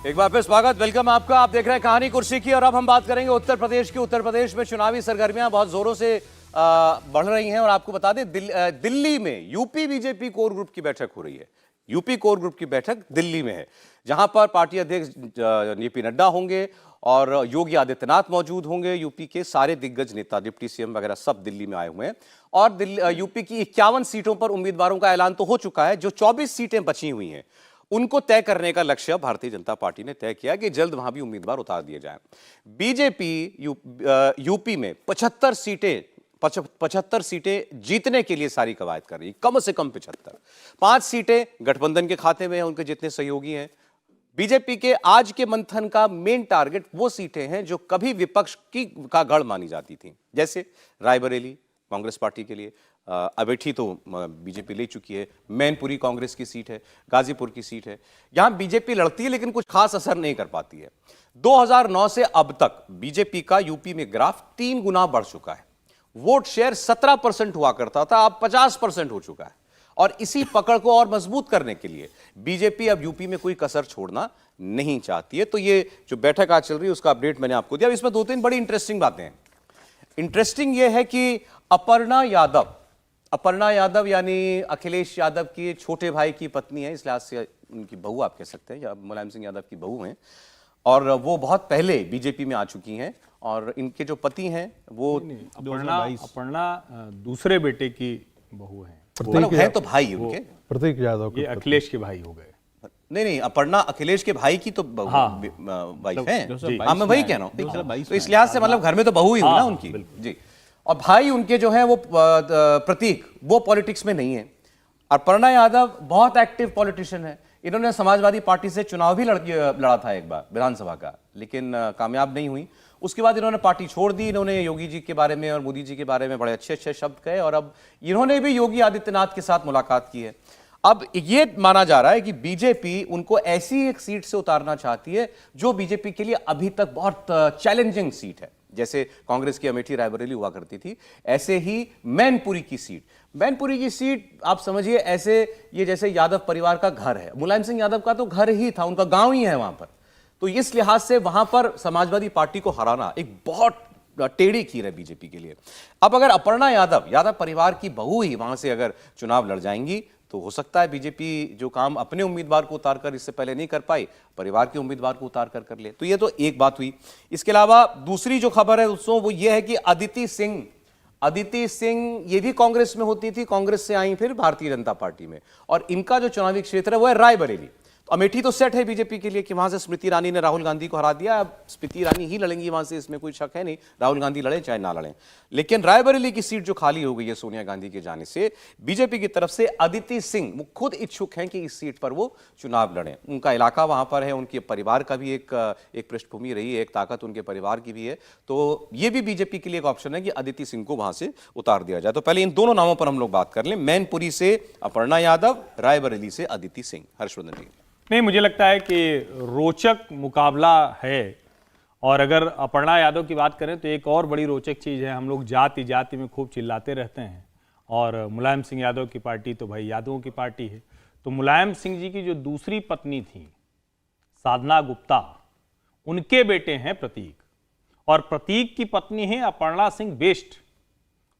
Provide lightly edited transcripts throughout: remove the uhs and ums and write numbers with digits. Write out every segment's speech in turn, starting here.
एक बार फिर स्वागत, वेलकम आपका। आप देख रहे हैं कहानी कुर्सी की और अब हम बात करेंगे उत्तर प्रदेश की। उत्तर प्रदेश में चुनावी सरगर्मियां बहुत जोरों से बढ़ रही हैं और आपको बता दें दिल्ली में यूपी बीजेपी कोर ग्रुप की बैठक हो रही है। यूपी कोर ग्रुप की बैठक दिल्ली में है, जहां पर पार्टी अध्यक्ष जेपी नड्डा होंगे और योगी आदित्यनाथ मौजूद होंगे। यूपी के सारे दिग्गज नेता, डिप्टी सीएम वगैरह सब दिल्ली में आए हुए हैं और यूपी की 51 सीटों पर उम्मीदवारों का ऐलान तो हो चुका है। जो 24 सीटें बची हुई हैं उनको तय करने का लक्ष्य भारतीय जनता पार्टी ने तय किया कि जल्द वहां भी उम्मीदवार उतार दिए जाएं। बीजेपी यूपी में 75 सीटें जीतने के लिए सारी कवायद कर रही है, कम से कम 75। 5 सीटें गठबंधन के खाते में हैं, उनके जितने सहयोगी हैं। बीजेपी के आज के मंथन का मेन टारगेट वो सीटें हैं जो कभी विपक्ष का गढ़ मानी जाती थी, जैसे रायबरेली कांग्रेस पार्टी के लिए, अमेठी तो बीजेपी ले चुकी है, मैनपुरी कांग्रेस की सीट है, गाजीपुर की सीट है। यहां बीजेपी लड़ती है लेकिन कुछ खास असर नहीं कर पाती है। 2009 से अब तक बीजेपी का यूपी में ग्राफ 3 गुना बढ़ चुका है। वोट शेयर 17% हुआ करता था, अब 50% हो चुका है। और इसी पकड़ को और मजबूत करने के लिए बीजेपी अब यूपी में कोई कसर छोड़ना नहीं चाहती है। तो ये जो बैठक आज चल रही है उसका अपडेट मैंने आपको दिया। इसमें 2-3 बड़ी इंटरेस्टिंग बातें हैं। इंटरेस्टिंग यह है कि अपर्णा यादव यानी अखिलेश यादव के छोटे भाई की पत्नी है, इस लिहाज से उनकी बहू आप कह सकते हैं, या मुलायम सिंह यादव की बहू हैं, और वो बहुत पहले बीजेपी में आ चुकी हैं। और इनके जो पति हैं वो अपर्णा दूसरे बेटे की बहू है, मतलब है तो भाई उनके, प्रतीक यादव, ये अखिलेश के भाई हो गए। नहीं, अपर्णा अखिलेश के भाई की तो वाइफ है। हाँ, मैं वही कह रहा हूँ। तो इस लिहाज से मतलब घर में तो बहू ही हुई ना उनकी जी। और भाई उनके जो है वो प्रतीक, वो पॉलिटिक्स में नहीं है। अपर्णा यादव बहुत एक्टिव पॉलिटिशियन है। इन्होंने समाजवादी पार्टी से चुनाव भी लड़ा था एक बार विधानसभा का, लेकिन कामयाब नहीं हुई। उसके बाद इन्होंने पार्टी छोड़ दी। इन्होंने योगी जी के बारे में और मोदी जी के बारे में बड़े अच्छे अच्छे शब्द कहे और अब इन्होंने भी योगी आदित्यनाथ के साथ मुलाकात की है। अब ये माना जा रहा है कि बीजेपी उनको ऐसी एक सीट से उतारना चाहती है जो बीजेपी के लिए अभी तक बहुत चैलेंजिंग सीट है। जैसे कांग्रेस की अमेठी रायबरेली हुआ करती थी, ऐसे ही मैनपुरी की सीट आप समझिए ऐसे, ये जैसे यादव परिवार का घर है। मुलायम सिंह यादव का तो घर ही था, उनका गांव ही है वहां पर। तो इस लिहाज से वहां पर समाजवादी पार्टी को हराना एक बहुत टेढ़ी खीर है बीजेपी के लिए। अब अगर अपर्णा यादव परिवार की बहू ही वहां से अगर चुनाव लड़ जाएंगी तो हो सकता है बीजेपी जो काम अपने उम्मीदवार को उतारकर इससे पहले नहीं कर पाई, परिवार के उम्मीदवार को उतार कर ले। तो ये तो एक बात हुई। इसके अलावा दूसरी जो खबर है दोस्तों वो ये है कि अदिति सिंह ये भी कांग्रेस में होती थी, कांग्रेस से आई फिर भारतीय जनता पार्टी में, और इनका जो चुनावी क्षेत्र है वो है रायबरेली। तो अमेठी तो सेट है बीजेपी के लिए कि वहां से स्मृति ईरानी ने राहुल गांधी को हरा दिया। अब स्मृति ईरानी ही लड़ेंगी वहां से, इसमें कोई शक है नहीं, राहुल गांधी लड़े चाहे ना लड़े। लेकिन रायबरेली की सीट जो खाली हो गई है सोनिया गांधी के जाने से, बीजेपी की तरफ से अदिति सिंह वो खुद इच्छुक हैं कि इस सीट पर वो चुनाव लड़ें। उनका इलाका वहां पर है, उनके परिवार का भी एक पृष्ठभूमि रही है, एक ताकत उनके परिवार की भी है। तो ये भी बीजेपी के लिए एक ऑप्शन है कि अदिति सिंह को वहां से उतार दिया जाए। तो पहले इन दोनों नामों पर हम लोग बात कर लें, मैनपुरी से अपर्णा यादव, रायबरेली से अदिति सिंह। हर्षवर्धन जी। नहीं, मुझे लगता है कि रोचक मुकाबला है। और अगर अपर्णा यादव की बात करें तो एक और बड़ी रोचक चीज़ है, हम लोग जाति में खूब चिल्लाते रहते हैं और मुलायम सिंह यादव की पार्टी तो भाई यादवों की पार्टी है। तो मुलायम सिंह जी की जो दूसरी पत्नी थी साधना गुप्ता, उनके बेटे हैं प्रतीक, और प्रतीक की पत्नी है अपर्णा सिंह बेस्ट।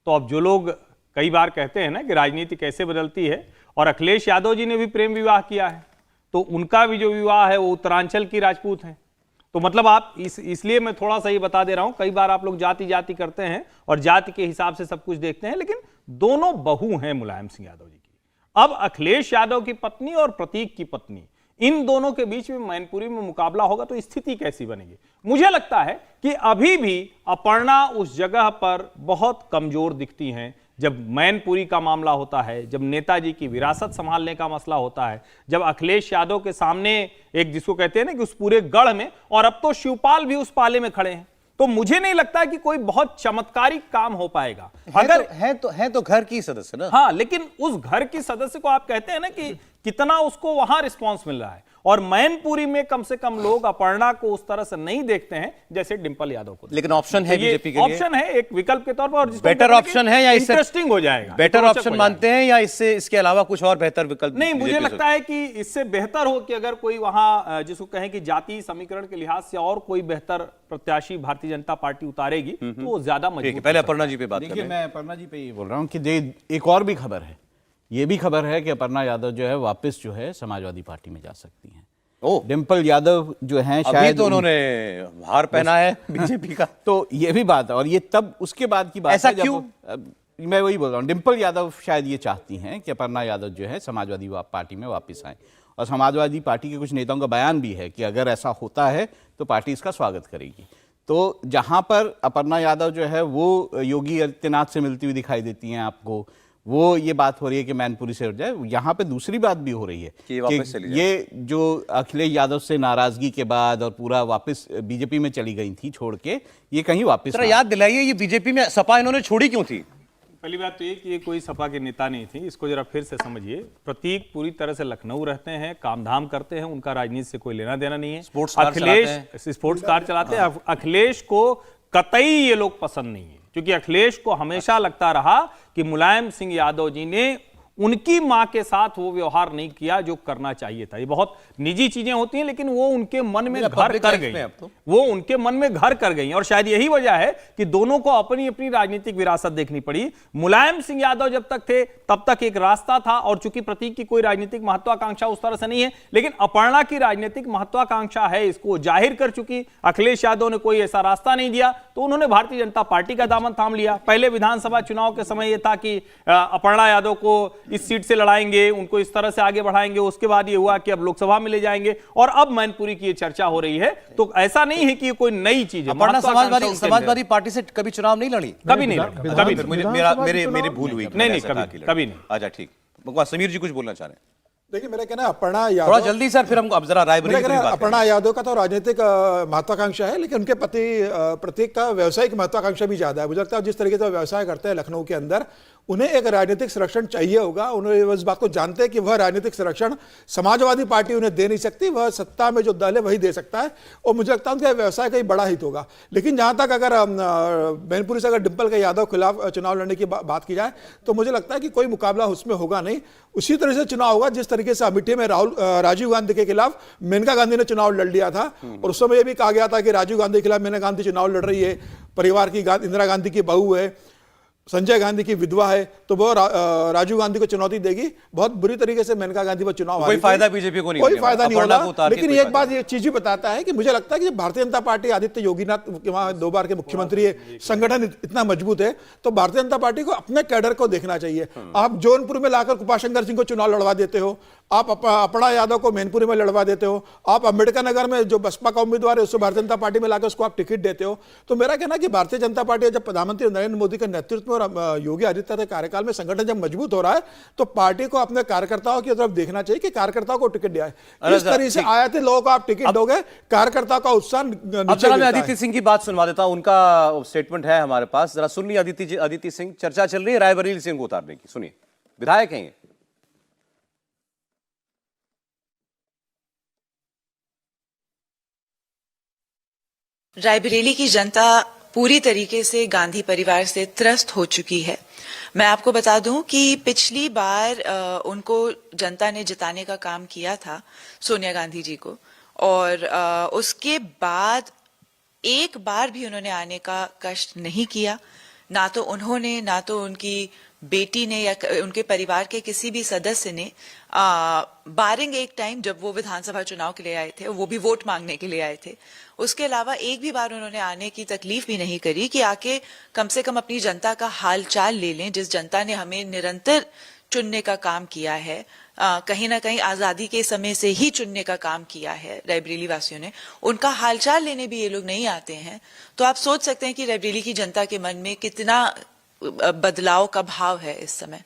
तो अब जो लोग कई बार कहते हैं ना कि राजनीति कैसे बदलती है, और अखिलेश यादव जी ने भी प्रेम विवाह किया है, तो उनका भी जो विवाह है वो उत्तरांचल की राजपूत हैं। तो मतलब आप इसलिए मैं थोड़ा सा ये बता दे रहा हूं, कई बार आप लोग जाति करते हैं और जाति के हिसाब से सब कुछ देखते हैं, लेकिन दोनों बहू हैं मुलायम सिंह यादव जी की। अब अखिलेश यादव की पत्नी और प्रतीक की पत्नी, इन दोनों के बीच में मैनपुरी में मुकाबला होगा तो स्थिति कैसी बनेगी? मुझे लगता है कि अभी भी अपर्णा उस जगह पर बहुत कमजोर दिखती हैं। जब मैनपुरी का मामला होता है, जब नेताजी की विरासत संभालने का मसला होता है, जब अखिलेश यादव के सामने एक जिसको कहते हैं ना कि उस पूरे गढ़ में, और अब तो शिवपाल भी उस पाले में खड़े हैं, तो मुझे नहीं लगता कि कोई बहुत चमत्कारिक काम हो पाएगा। अगर है तो घर की सदस्य ना। हाँ, लेकिन उस घर की सदस्य को आप कहते हैं ना कि कितना उसको वहां रिस्पांस मिल रहा है। और मैनपुरी में कम से कम लोग अपर्णा को उस तरह से नहीं देखते हैं जैसे डिंपल यादव को। लेकिन ऑप्शन है बीजेपी के लिए, ऑप्शन है एक विकल्प के तौर पर, और बेटर ऑप्शन है या इससे इंटरेस्टिंग हो जाएगा, बेटर ऑप्शन मानते हैं या इससे इसके अलावा कुछ और बेहतर विकल्प? नहीं, मुझे लगता है कि इससे बेहतर हो कि अगर कोई वहां जिसको कहें कि जातीय समीकरण के लिहाज से और कोई बेहतर प्रत्याशी भारतीय जनता पार्टी उतारेगी तो वो ज्यादा मजबूत। पहले अपर्णा जी पे बात देखिए, मैं अपर्णा जी पे ये बोल रहा हूँ कि एक और भी खबर है, ये भी खबर है कि अपर्णा यादव जो है वापस जो है समाजवादी पार्टी में जा सकती हैं। डिंपल यादव जो हैं शायद तो उन्होंने हार पहना है बीजेपी का, तो ये भी बात है, और ये तब उसके बाद की बात ऐसा है क्यों? मैं वही बोल रहा हूँ, डिंपल यादव शायद ये चाहती हैं कि अपर्णा यादव जो है समाजवादी पार्टी में वापस आए, और समाजवादी पार्टी के कुछ नेताओं का बयान भी है कि अगर ऐसा होता है तो पार्टी इसका स्वागत करेगी। तो जहां पर अपर्णा यादव जो है वो योगी आदित्यनाथ से मिलती हुई दिखाई देती हैं आपको, वो ये बात हो रही है कि मैनपुरी से हट जाए। यहाँ पे दूसरी बात भी हो रही है कि ये जो अखिलेश यादव से नाराजगी के बाद और पूरा वापस बीजेपी में चली गई थी छोड़ के, ये कहीं वापस याद दिलाइए, ये बीजेपी में सपा इन्होंने छोड़ी क्यों थी? पहली बात तो ये कि ये कोई सपा के नेता नहीं थी, इसको जरा फिर से समझिए। प्रतीक पूरी तरह से लखनऊ रहते हैं, काम धाम करते हैं, उनका राजनीति से कोई लेना देना नहीं है। अखिलेश स्पोर्ट्स कार चलाते हैं। अखिलेश को कतई ये लोग पसंद नहीं है, क्योंकि अखिलेश को हमेशा लगता रहा कि मुलायम सिंह यादव जी ने उनकी मां के साथ वो व्यवहार नहीं किया जो करना चाहिए था। ये बहुत निजी चीजें होती हैं, लेकिन वो उनके मन में घर कर गई, वो उनके मन में घर कर गई, और शायद यही वजह है कि दोनों को अपनी अपनी राजनीतिक विरासत देखनी पड़ी। मुलायम सिंह यादव जब तक थे तब तक एक रास्ता था, और चूंकि प्रतीक की कोई राजनीतिक महत्वाकांक्षा उस तरह से नहीं है, लेकिन अपर्णा की राजनीतिक महत्वाकांक्षा है, इसको जाहिर कर चुकी। अखिलेश यादव ने कोई ऐसा रास्ता नहीं दिया तो उन्होंने भारतीय जनता पार्टी का दामन थाम लिया। पहले विधानसभा चुनाव के समय यह था कि अपर्णा यादव को इस सीट से लड़ाएंगे, उनको इस तरह से आगे बढ़ाएंगे। उसके बाद ये हुआ कि अब लोकसभा में ले जाएंगे, और अब मैनपुरी की ये चर्चा हो रही है। तो ऐसा नहीं है कि ये कोई नई चीज है। अपर्णा समाजवादी पार्टी से कभी चुनाव नहीं लड़ी? कभी नहीं लड़ी, कभी नहीं। मेरी भूल हुई। नहीं, कभी नहीं। अच्छा, ठीक। समीर जी कुछ बोलना चाह रहे हैं? देखिए, मेरा कहना है अपर्णा यादव, थोड़ा जल्दी सर, फिर हम अब जरा रायबरेली की बात करें। अपर्णा यादव का तो राजनीतिक महत्वाकांक्षा है, लेकिन उनके पति प्रतीक का व्यवसायिक महत्वाकांक्षा भी ज्यादा है। मुझे लगता है जिस तरीके से व्यवसाय करते हैं लखनऊ के अंदर, उन्हें एक राजनीतिक संरक्षण चाहिए होगा। उन्हें इस बात को जानते हैं कि वह राजनीतिक संरक्षण समाजवादी पार्टी उन्हें दे नहीं सकती, वह सत्ता में जो दल है वही दे सकता है, और मुझे लगता है उनका व्यवसाय का ही बड़ा हित होगा। लेकिन जहां तक अगर मैनपुरी से अगर डिंपल के यादव खिलाफ चुनाव लड़ने की बात की जाए, तो मुझे लगता है कि कोई मुकाबला उसमें होगा नहीं। उसी तरह से चुनाव होगा जिस तरीके से अमेठी में राजीव गांधी के खिलाफ मेनका गांधी ने चुनाव लड़ लिया था, और उस समय यह भी कहा गया था कि राजीव गांधी के खिलाफ मेनका गांधी चुनाव लड़ रही है, परिवार की इंदिरा गांधी की बहू है, संजय गांधी की विधवा है, तो वो राजीव गांधी को चुनौती देगी। बहुत बुरी तरीके से मेनका गांधी पर चुनाव कोई फायदा बीजेपी को नहीं, कोई फायदा नहीं होगा। लेकिन एक बात ये चीज भी बताता है कि मुझे लगता है कि भारतीय जनता पार्टी, आदित्य योगीनाथ वहां 2 बार के मुख्यमंत्री है, संगठन इतना मजबूत है, तो भारतीय जनता पार्टी को अपने कैडर को देखना चाहिए। आप जौनपुर में लाकर कृपाशंकर सिंह को चुनाव लड़वा देते हो, आप अपर्णा यादव को मैनपुरी में लड़वा देते हो, आप अंबेडकर नगर में जो बसपा का उम्मीदवार है उसको भारतीय जनता पार्टी में लाकर उसको आप टिकट देते हो। तो मेरा कहना है कि भारतीय जनता पार्टी जब प्रधानमंत्री नरेंद्र मोदी के नेतृत्व में और योगी आदित्यनाथ के कार्यकाल में संगठन जब मजबूत हो रहा है, तो पार्टी को अपने कार्यकर्ताओं की तरफ देखना चाहिए कि कार्यकर्ताओं को टिकट दिया है। इस तरह से आए थे लोगों को आप टिकट दोगे, कार्यकर्ताओं का उत्साह नीचे। मैं अदिति सिंह की बात सुनवा देता हूं, उनका स्टेटमेंट है हमारे पास, जरा सुन लीजिए। अदिति सिंह, चर्चा चल रही है रायबरेली सिंह को उतारने की, सुनिए। विधायक हैं, रायबरेली की जनता पूरी तरीके से गांधी परिवार से त्रस्त हो चुकी है। मैं आपको बता दूं कि पिछली बार उनको जनता ने जिताने का काम किया था, सोनिया गांधी जी को, और उसके बाद एक बार भी उन्होंने आने का कष्ट नहीं किया। ना तो उन्होंने, ना तो उनकी बेटी ने या उनके परिवार के किसी भी सदस्य ने, बारिंग एक टाइम जब वो विधानसभा चुनाव के लिए आए थे, वो भी वोट मांगने के लिए आए थे, उसके अलावा एक भी बार उन्होंने आने की तकलीफ भी नहीं करी कि आके कम से कम अपनी जनता का हाल चाल ले लें, जिस जनता ने हमें निरंतर चुनने का काम किया है, कहीं ना कहीं आजादी के समय से ही चुनने का काम किया है रायबरेली वासियों ने, उनका हालचाल लेने भी ये लोग नहीं आते हैं। तो आप सोच सकते हैं कि रायबरेली की जनता के मन में कितना बदलाव का भाव है इस समय।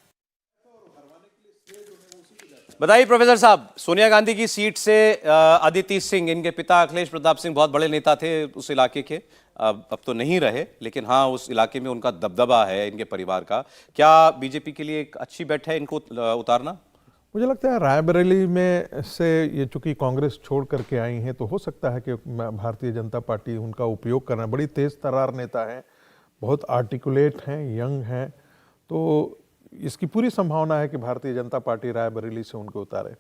बताइए प्रोफेसर साहब, सोनिया गांधी की सीट से अदिति सिंह, इनके पिता अखिलेश प्रताप सिंह बहुत बड़े नेता थे उस इलाके के, अब तो नहीं रहे, लेकिन हाँ उस इलाके में उनका दबदबा है इनके परिवार का। क्या बीजेपी के लिए एक अच्छी बेट है इनको उतारना? मुझे लगता है रायबरेली में से ये चूंकि कांग्रेस छोड़ करके आई हैं, तो हो सकता है कि भारतीय जनता पार्टी उनका उपयोग करना, बड़ी तेज तर्रार नेता है, बहुत आर्टिकुलेट हैं, यंग हैं, तो इसकी पूरी संभावना है कि भारतीय जनता पार्टी रायबरेली से उनको उतारे।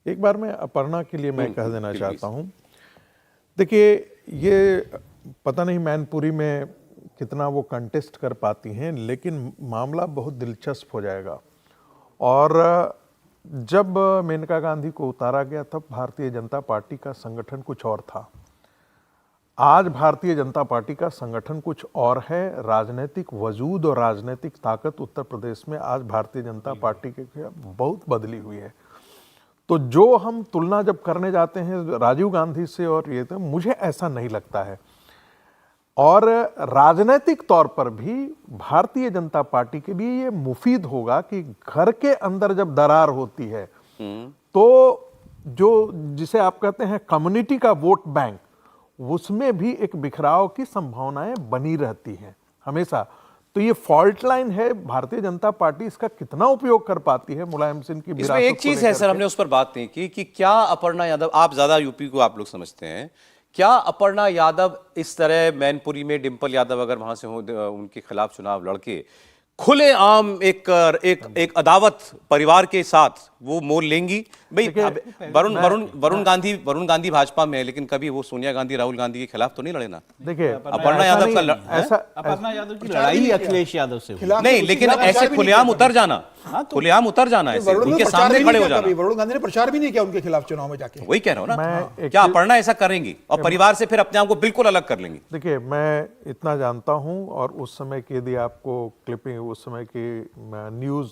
एक बार मैं अपर्णा के लिए मैं कह देना चाहता हूँ, देखिए ये पता नहीं मैनपुरी में कितना वो कंटेस्ट कर पाती हैं, लेकिन मामला बहुत दिलचस्प हो जाएगा। और जब मेनका गांधी को उतारा गया तब भारतीय जनता पार्टी का संगठन कुछ और था। आज भारतीय जनता पार्टी का संगठन कुछ और है। राजनीतिक वजूद और राजनीतिक ताकत उत्तर प्रदेश में आज भारतीय जनता पार्टी के बहुत बदली हुई है। तो जो हम तुलना जब करने जाते हैं राजीव गांधी से और ये, तो मुझे ऐसा नहीं लगता है। और राजनीतिक तौर पर भी भारतीय जनता पार्टी के लिए ये मुफीद होगा कि घर के अंदर जब दरार होती है तो जो जिसे आप कहते हैं कम्युनिटी का वोट बैंक, उसमें भी एक बिखराव की संभावनाएं बनी रहती हैं हमेशा। तो ये फॉल्ट लाइन है, भारतीय जनता पार्टी इसका कितना उपयोग कर पाती है मुलायम सिंह की इसमें एक चीज है सर, हमने उस पर बात नहीं की कि क्या अपर्णा यादव, आप ज्यादा यूपी को आप लोग समझते हैं, क्या अपर्णा यादव इस तरह मैनपुरी में डिंपल यादव अगर वहां से हो उनके खिलाफ चुनाव लड़के खुलेआम एक अदावत परिवार के साथ वो मोल लेंगी? भाई वरुण गांधी भाजपा में है, लेकिन कभी वो सोनिया गांधी राहुल गांधी के खिलाफ तो नहीं लड़े ना। देखिए अपर्णा यादव का अपर्णा यादव की लड़ाई अखिलेश यादव से नहीं, लेकिन ऐसे खुलेआम उतर जाना, खुलेआम उतर जाना, ऐसे उनके सामने खड़े हो जाना। वरुण गांधी ने प्रचार भी नहीं किया उनके खिलाफ चुनाव में जाके। वही कह रहा हूं ना, क्या अपर्णा ऐसा करेंगी और परिवार से फिर अपने आप को बिल्कुल अलग कर लेंगी? देखिए मैं इतना जानता हूं, और उस समय की यदि आपको क्लिपिंग, उस समय की न्यूज़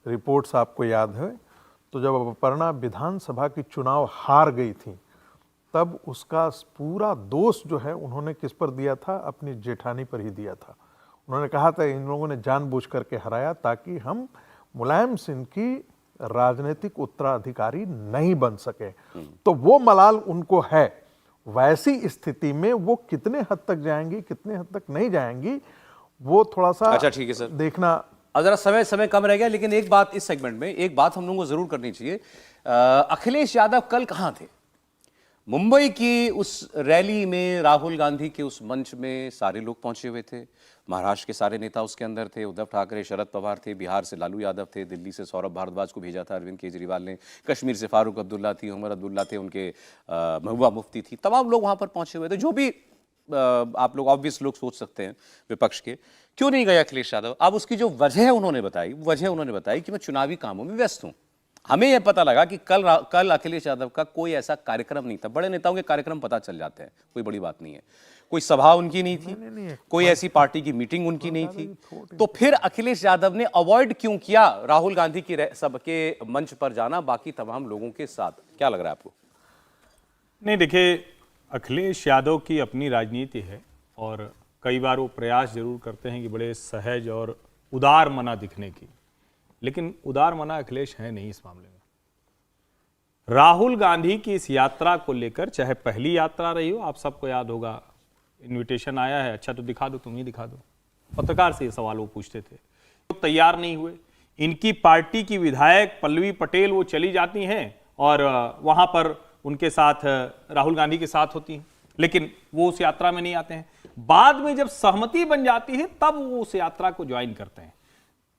रिपोर्ट्स आपको याद है, तो जब अपर्णा विधानसभा की चुनाव हार गई थी तब उसका पूरा दोष जो है उन्होंने किस पर दिया था? अपनी जेठानी पर ही दिया था। उन्होंने कहा था इन लोगों ने जानबूझ करके हराया ताकि हम मुलायम सिंह की राजनीतिक उत्तराधिकारी नहीं बन सके। तो वो मलाल उनको है। वैसी स्थिति में वो कितने हद तक जाएंगी, कितने हद तक नहीं जाएंगी, वो थोड़ा सा अच्छा ठीक है सर, देखना। अब जरा समय कम रह गया, लेकिन एक बात इस सेगमेंट में, एक बात हम लोगों को जरूर करनी चाहिए। अखिलेश यादव कल कहां थे? मुंबई की उस रैली में, राहुल गांधी के उस मंच में सारे लोग पहुंचे हुए थे, महाराष्ट्र के सारे नेता उसके अंदर थे, उद्धव ठाकरे, शरद पवार थे, बिहार से लालू यादव थे, दिल्ली से सौरभ भारद्वाज को भेजा था अरविंद केजरीवाल ने, कश्मीर से फारूक अब्दुल्ला थी, उमर अब्दुल्ला थे, उनके महबूबा मुफ्ती थी, तमाम लोग वहां पर पहुंचे हुए थे। जो भी आप लोग ऑब्वियस लोग सोच सकते हैं विपक्ष के, क्यों नहीं गए अखिलेश यादव? अब उसकी जो वजह उन्होंने बताई कि मैं चुनावी कामों में व्यस्त हूं। हमें यह पता लगा कि कल अखिलेश यादव का कोई ऐसा कार्यक्रम नहीं था। बड़े नेताओं के कार्यक्रम पता चल जाते हैं, कोई बड़ी बात नहीं है। कोई सभा उनकी नहीं थी, कोई ऐसी पार्टी की मीटिंग उनकी नहीं थी। तो फिर अखिलेश यादव ने अवॉइड क्यों किया राहुल गांधी की सबके मंच पर जाना बाकी तमाम लोगों के साथ? क्या लग रहा है आपको? नहीं देखिए, अखिलेश यादव की अपनी राजनीति है और कई बार वो प्रयास जरूर करते हैं कि बड़े सहज और उदार मना दिखने की, लेकिन उदार मना अखिलेश है नहीं इस मामले में। राहुल गांधी की इस यात्रा को लेकर, चाहे पहली यात्रा रही हो, आप सबको याद होगा, इनविटेशन आया है, अच्छा तो दिखा दो, तुम ही दिखा दो, पत्रकार से ये सवाल वो पूछते थे, तो तैयार नहीं हुए। इनकी पार्टी की विधायक पल्लवी पटेल वो चली जाती हैं और वहां पर उनके साथ राहुल गांधी के साथ होती हैं, लेकिन वो उस यात्रा में नहीं आते हैं। बाद में जब सहमति बन जाती है तब वो उस यात्रा को ज्वाइन करते हैं।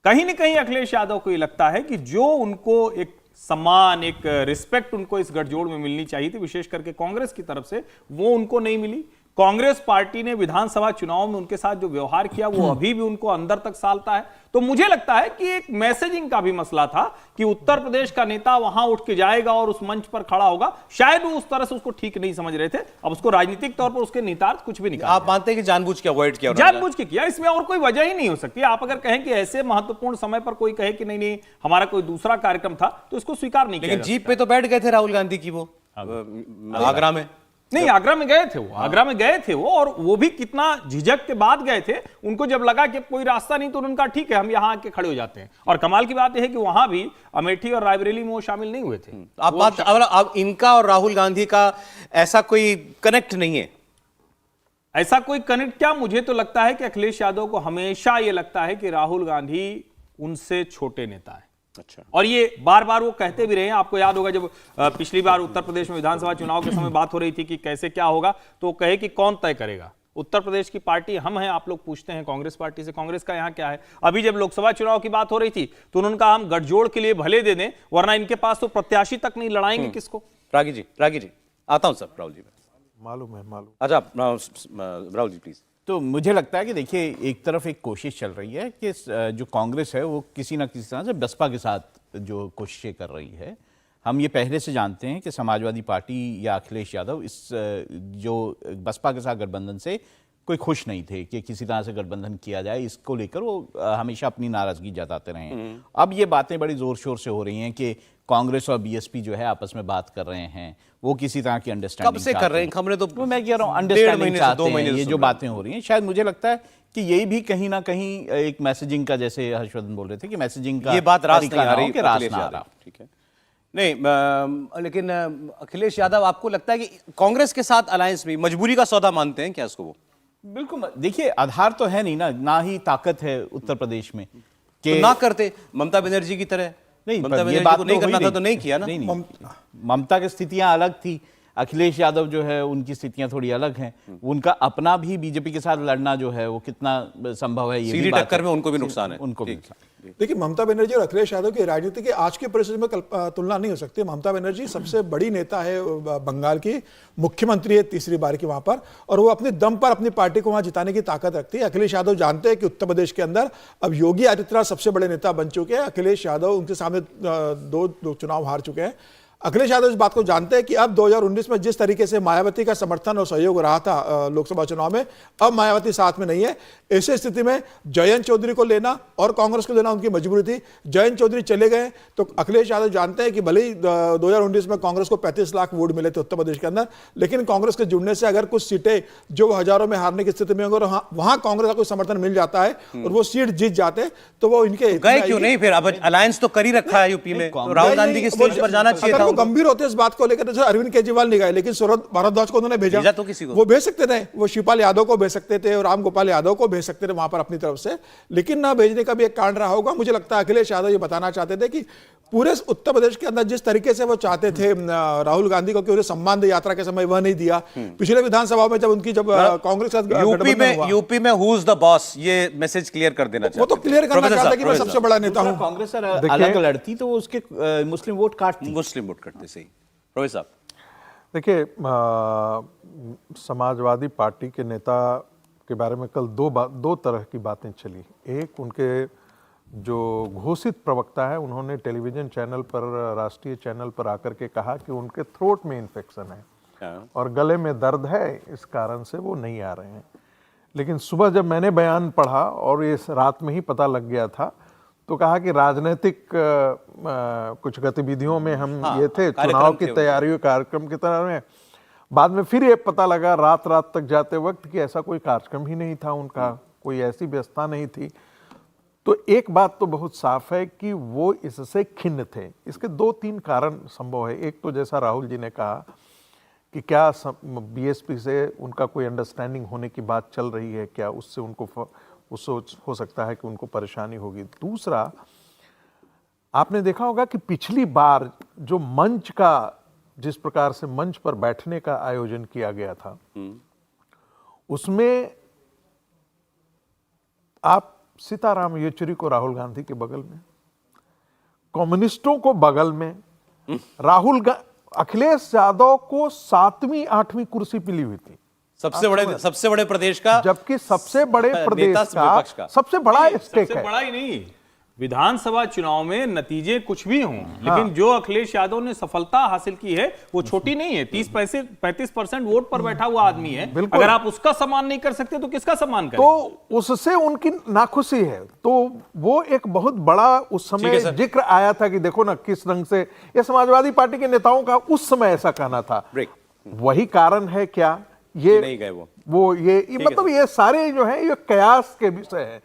कहीं ना कहीं अखिलेश यादव को ये लगता है कि जो उनको एक सम्मान, एक रिस्पेक्ट उनको इस गठजोड़ में मिलनी चाहिए थी, विशेष करके कांग्रेस की तरफ से, वो उनको नहीं मिली। कांग्रेस पार्टी ने विधानसभा चुनाव में उनके साथ जो व्यवहार किया वो अभी भी उनको अंदर तक सालता है। तो मुझे लगता है कि एक मैसेजिंग का भी मसला था कि उत्तर प्रदेश का नेता वहां उठ के जाएगा और उस मंच पर खड़ा होगा। शायद वो उस तरह से उसको ठीक नहीं समझ रहे थे। अब उसको राजनीतिक तौर पर उसके निहितार्थ कुछ भी निकाल। आप मानते हैं कि जानबूझ के अवॉइड किया? जानबूझ के किया, इसमें और कोई वजह ही नहीं हो सकती। आप अगर कहें कि ऐसे महत्वपूर्ण समय पर कोई कहे कि नहीं नहीं हमारा कोई दूसरा कार्यक्रम था, तो इसको स्वीकार नहीं किया। लेकिन जीप पे तो बैठ गए थे राहुल गांधी की, वो आगरा में। नहीं, आगरा में गए थे वो, आगरा में गए थे वो, और वो भी कितना झिझक के बाद गए थे। उनको जब लगा कि कोई रास्ता नहीं तो उनका ठीक है, हम यहाँ आके खड़े हो जाते हैं। और कमाल की बात यह है कि वहां भी अमेठी और रायबरेली में वो शामिल नहीं हुए थे। अब इनका और राहुल गांधी का ऐसा कोई कनेक्ट नहीं है? ऐसा कोई कनेक्ट क्या, मुझे तो लगता है कि अखिलेश यादव को हमेशा यह लगता है कि राहुल गांधी उनसे छोटे नेता है। अच्छा। और ये बार बार वो कहते भी रहे हैं। आपको याद होगा जब पिछली बार उत्तर प्रदेश में विधानसभा चुनाव के समय बात हो रही थी कि कैसे क्या होगा, तो वो कहे कि कौन तय करेगा, उत्तर प्रदेश की पार्टी हम हैं। आप लोग पूछते हैं कांग्रेस पार्टी से, कांग्रेस का यहाँ क्या है। अभी जब लोकसभा चुनाव की बात हो रही थी तो उन्होंने कहा हम गठजोड़ के लिए भले दे दें, वरना इनके पास तो प्रत्याशी तक नहीं, लड़ाएंगे किसको। रागी जी आता हूं सर। राहुल जी मालूम है। अच्छा राहुल जी प्लीज। तो मुझे लगता है कि देखिए, एक तरफ एक कोशिश चल रही है कि जो कांग्रेस है वो किसी ना किसी तरह से बसपा के साथ जो कोशिशें कर रही है। हम ये पहले से जानते हैं कि समाजवादी पार्टी या अखिलेश यादव इस जो बसपा के साथ गठबंधन से कोई खुश नहीं थे कि किसी तरह से गठबंधन किया जाए। इसको लेकर वो हमेशा अपनी नाराजगी जताते रहे हैं। अब ये बातें बड़ी जोर शोर से हो रही हैं कि कांग्रेस और बीएसपी जो है आपस में बात कर रहे हैं, वो किसी तरह की अंडरस्टैंडिंग कब से कर रहे हैं? हमने तो मैं कह रहा हूँ अंडरस्टैंडिंग चाहते हैं। ये जो सुन बातें हो रही हैं, शायद मुझे लगता है कि यही भी कहीं ना कहीं एक मैसेजिंग का, जैसे हर्षवर्धन बोल रहे थे कि मैसेजिंग का ये बात रास तरीका नहीं आ ना हो रही, कि रास अखिलेश ना आ यादव, रहा। ठीक है। नहीं लेकिन अखिलेश यादव, आपको लगता है कि कांग्रेस के साथ अलायंस भी मजबूरी का सौदा मानते हैं क्या इसको वो? बिल्कुल। देखिए, आधार तो है नहीं ना ही ताकत है उत्तर प्रदेश में तो ना करते ममता बनर्जी की तरह। नहीं, ममता ये बनर्जी बात को तो नहीं हुई करना था तो नहीं किया ना। नहीं, ममता की स्थितियां अलग थी, अखिलेश यादव जो है उनकी स्थितियां थोड़ी अलग हैं। उनका अपना भी बीजेपी के साथ लड़ना जो है वो कितना संभव है, ये भी सीधी बात टक्कर है। में उनको भी नुकसान है। उनको भी ठीक। नुकसान। देखिए, ममता बनर्जी और अखिलेश यादव की राजनीति की आज की परिस्थिति में तुलना नहीं हो सकती। ममता बनर्जी सबसे बड़ी नेता है बंगाल की, मुख्यमंत्री है तीसरी बार की वहां पर, और वो अपने दम पर अपनी पार्टी को वहां जिताने की ताकत रखती है। अखिलेश यादव जानते हैं कि उत्तर प्रदेश के अंदर अब योगी आदित्यनाथ सबसे बड़े नेता बन चुके हैं। अखिलेश यादव उनके सामने दो चुनाव हार चुके हैं। अखिलेश यादव इस बात को जानते हैं कि अब 2019 में जिस तरीके से मायावती का समर्थन और सहयोग रहा था लोकसभा चुनाव में, अब मायावती साथ में नहीं है। ऐसी स्थिति में जयंत चौधरी को लेना और कांग्रेस को लेना उनकी मजबूरी थी। जयंत चौधरी चले गए तो अखिलेश यादव जानते हैं कि भले ही 2019 में कांग्रेस को 35 लाख वोट मिले थे उत्तर प्रदेश के अंदर, लेकिन कांग्रेस के जुड़ने से अगर कुछ सीटें जो हजारों में हारने की स्थिति में होंगे और वहां कांग्रेस का कोई समर्थन मिल जाता है और वो सीट जीत जाते तो वो इनके गए क्यों नहीं फिर? अब अलायंस तो कर ही रखा है यूपी में, तो राहुल गांधी की स्टेज पर जाना चाहिए था। वो गंभीर होते इस बात को लेकर, जैसे अरविंद केजरीवाल नहीं गए, लेकिन सौरभ भारद्वाज को उन्होंने भेजा तो किसी को वो भेज सकते थे, वो शिवपाल यादव को भेज सकते थे और राम गोपाल यादव को भेज सकते थे वहां पर अपनी तरफ से, लेकिन ना भेजने का भी एक कारण रहा होगा। मुझे लगता है अखिलेश यादव ये बताना चाहते थे कि पूरे उत्तर प्रदेश के अंदर जिस तरीके से वो चाहते थे राहुल गांधी को कि उन्हें सम्मान दे यात्रा के समय, वह नहीं दिया। पिछले विधानसभा में जब उनकी कांग्रेस यूपी में हु इज द बॉस, ये मैसेज क्लियर कर देना चाहिए। वो तो क्लियर करना चाहता कि मैं सबसे बड़ा नेता हूं। कांग्रेस अलग लड़ती तो वो उसके मुस्लिम वोट काटती। मुस्लिम वोट काटते, सही। प्रोफेसर साहब देखिए, समाजवादी पार्टी के नेता के बारे में कल दो तरह की बातें चली। एक, उनके जो घोषित प्रवक्ता है उन्होंने टेलीविजन चैनल पर, राष्ट्रीय चैनल पर आकर के कहा कि उनके थ्रोट में इन्फेक्शन है और गले में दर्द है, इस कारण से वो नहीं आ रहे हैं। लेकिन सुबह जब मैंने बयान पढ़ा और ये रात में ही पता लग गया था, तो कहा कि राजनीतिक कुछ गतिविधियों में हम ये थे, चुनाव की तैयारियों कार्यक्रम की तरह में। बाद में फिर ये पता लगा रात तक जाते वक्त कि ऐसा कोई कार्यक्रम ही नहीं था उनका, कोई ऐसी व्यवस्था नहीं थी। तो एक बात तो बहुत साफ है कि वो इससे खिन्न थे। इसके 2-3 कारण संभव है। एक तो जैसा राहुल जी ने कहा कि क्या बीएसपी से उनका कोई अंडरस्टैंडिंग होने की बात चल रही है क्या, उससे उनको हो सकता है कि उनको परेशानी होगी। दूसरा, आपने देखा होगा कि पिछली बार जो मंच का, जिस प्रकार से मंच पर बैठने का आयोजन किया गया था, उसमें आप सीताराम येचुरी को राहुल गांधी के बगल में, कम्युनिस्टों को बगल में, अखिलेश यादव को 7वीं 8वीं कुर्सी मिली हुई थी, सबसे बड़े प्रदेश का, जबकि सबसे बड़े प्रदेश का सबसे बड़ा स्टेक है। बड़ा ही नहीं, विधानसभा चुनाव में नतीजे कुछ भी हों, लेकिन जो अखिलेश यादव ने सफलता हासिल की है वो छोटी नहीं है। 35% वोट पर बैठा हुआ आदमी है। अगर आप उसका सम्मान नहीं कर सकते तो किसका सम्मान करें? तो उससे उनकी नाखुशी है। तो वो एक बहुत बड़ा उस समय जिक्र आया था कि देखो ना किस ढंग से ये समाजवादी पार्टी के नेताओं का उस समय ऐसा कहना था। वही कारण है क्या? ये नहीं गए वो ये मतलब ये सारे जो है ये कयास के विषय है।